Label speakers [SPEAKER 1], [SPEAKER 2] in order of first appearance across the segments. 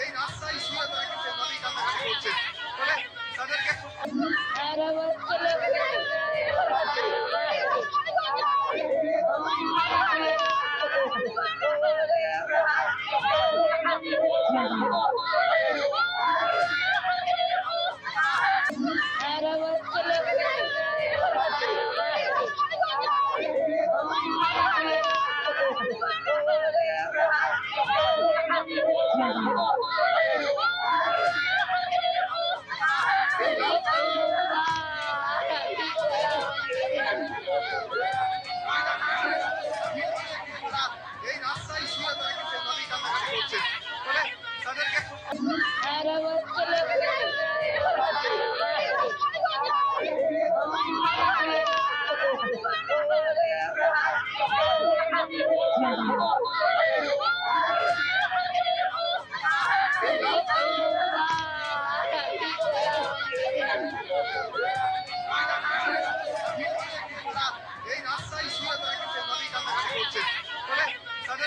[SPEAKER 1] এই রাস্তায় শুয়ে তারা কিন্তু এভাবেই কান্নাকাটি করছেন। ফলে তাদেরকে এই রাস্তায় শুয়ে তারা কিন্তু এভাবেই কান্নাকাটি করছেন। ফলে তাদেরকে এই রাস্তায় শুয়ে তারা কিন্তু এভাবেই কান্নাকাটি করছেন। ফলে তাদেরকে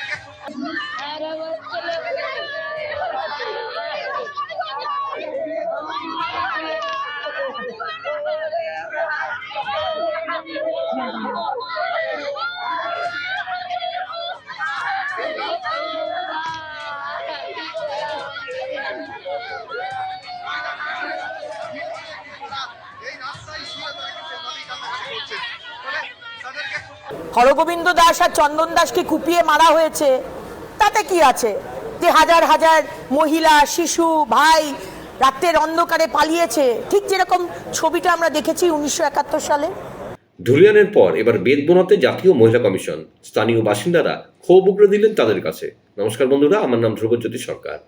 [SPEAKER 1] এই রাস্তায় শুয়ে তারা কিন্তু এভাবেই কান্নাকাটি করছেন। ফলে তাদেরকে
[SPEAKER 2] হরগোবিন্দ দাস আর চন্দন দাসকে কুপিয়ে মারা হয়েছে, তাতে কি আছে যে হাজার হাজার মহিলা, শিশু, ভাই রাতের অন্ধকারে পালিয়েছে, ঠিক যেরকম ছবিটা আমরা দেখেছি 1971 সালে।
[SPEAKER 3] ধুলিয়ানের পর এবার বেদবনাতে জাতীয় মহিলা কমিশন। স্থানীয় বাসিন্দারা ক্ষোভ উগড়ে দিলেন তাদের কাছে। নমস্কার বন্ধুরা, আমার নাম ধ্রুবজ্যোতি সরকার।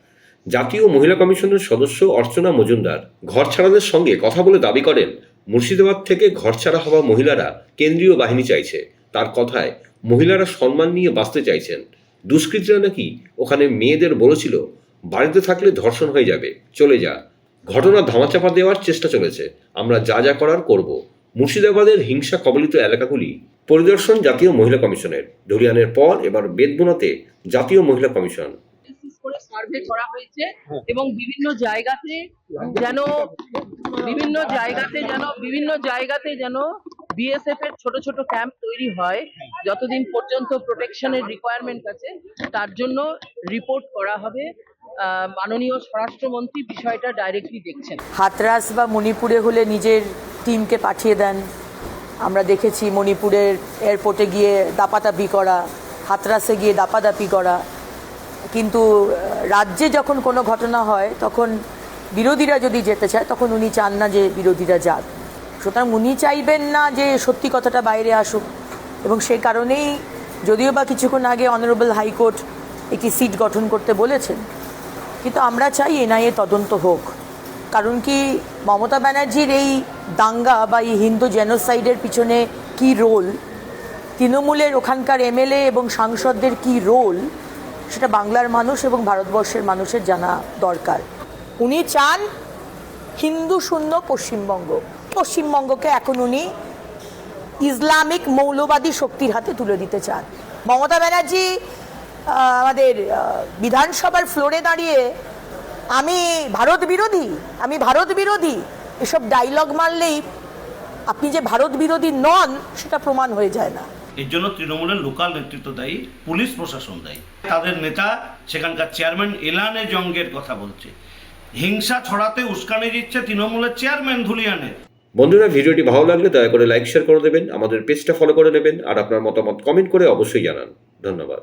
[SPEAKER 3] জাতীয় মহিলা কমিশনের সদস্য অর্চনা মজুমদার ঘর ছাড়াদের সঙ্গে কথা বলে দাবি করেন, মুর্শিদাবাদ থেকে ঘর ছাড়া হওয়া মহিলারা কেন্দ্রীয় বাহিনী চাইছে। তার কথায় মহিলারা সম্মান নিয়ে বাঁচতে চাইছেন। দুষ্কৃতীরা নাকি ওখানে মেয়েদের বলেছিল, বাড়িতে থাকলে ধর্ষণ হয়ে যাবে, চলে যা। ঘটনা ধামাচাপা দেওয়ার চেষ্টা চলেছে, আমরা যা যা করার করব। মুর্শিদাবাদের হিংসা কবলিত এলাকাগুলি পরিদর্শন জাতীয় মহিলা কমিশনের। ধুলিয়ানের পর এবার বেদবনাতে জাতীয় মহিলা কমিশন।
[SPEAKER 4] করে সার্ভে করা হয়েছে এবং বিভিন্ন জায়গাতে যেন বিএসএফ এর ছোট ছোট ক্যাম্প তৈরি হয়, যতদিন পর্যন্ত প্রোটেকশনের রিকোয়ারমেন্ট আছে তার জন্য রিপোর্ট করা হবে। মাননীয় স্বরাষ্ট্রমন্ত্রী বিষয়টা ডাইরেক্টলি দেখছেন।
[SPEAKER 2] হাতরাস বা মণিপুরে হলে নিজের টিমকে পাঠিয়ে দেন। আমরা দেখেছি মণিপুরের এয়ারপোর্টে গিয়ে দাপাদাপি করা, হাতরাসে গিয়ে দাপাদাপি করা। কিন্তু রাজ্যে যখন কোনো ঘটনা হয় তখন বিরোধীরা যদি যেতে চায় তখন উনি চান না যে বিরোধীরা যাক। সুতরাং উনি চাইবেন না যে সত্যি কথাটা বাইরে আসুক, এবং সেই কারণেই যদিও বা কিছুক্ষণ আগে অনারেবল হাইকোর্ট একটি সিট গঠন করতে বলেছেন, কিন্তু আমরা চাই এনআইএ তদন্ত হোক। কারণ কি, মমতা ব্যানার্জির এই দাঙ্গা বা এই হিন্দু জেনোসাইডের পিছনে কি রোল, তৃণমূলের ওখানকার এমএলএ এবং সাংসদদের কি রোল, সেটা বাংলার মানুষ এবং ভারতবর্ষের মানুষের জানা দরকার। উনি চান হিন্দু শূন্য পশ্চিমবঙ্গকে এখন উনি ইসলামিক মৌলবাদী শক্তির হাতে তুলে দিতে চান। মমতা ব্যানার্জি আমাদের বিধানসভার ফ্লোরে দাঁড়িয়ে আমি ভারত বিরোধী এসব ডায়লগ মারলেই আপনি যে ভারত বিরোধী নন সেটা প্রমাণ হয়ে যায় না।
[SPEAKER 5] এর জন্য তৃণমূলের লোকাল নেতৃত্ব দায়ী, পুলিশ প্রশাসন দায়ী। তাদের নেতা সেখানকার চেয়ারম্যান এলানে জঙ্গের কথা বলছে, হিংসা ছড়াতে উস্কানি দিচ্ছে তৃণমূলের চেয়ারম্যান ধুলিয়ানের।
[SPEAKER 3] বন্ধুরা, ভিডিওটি ভালো লাগলে দয়া করে লাইক শেয়ার করে দেবেন, আমাদের পেজটা ফলো করে নেবেন, আর আপনার মতামত কমেন্ট করে অবশ্যই জানান। ধন্যবাদ।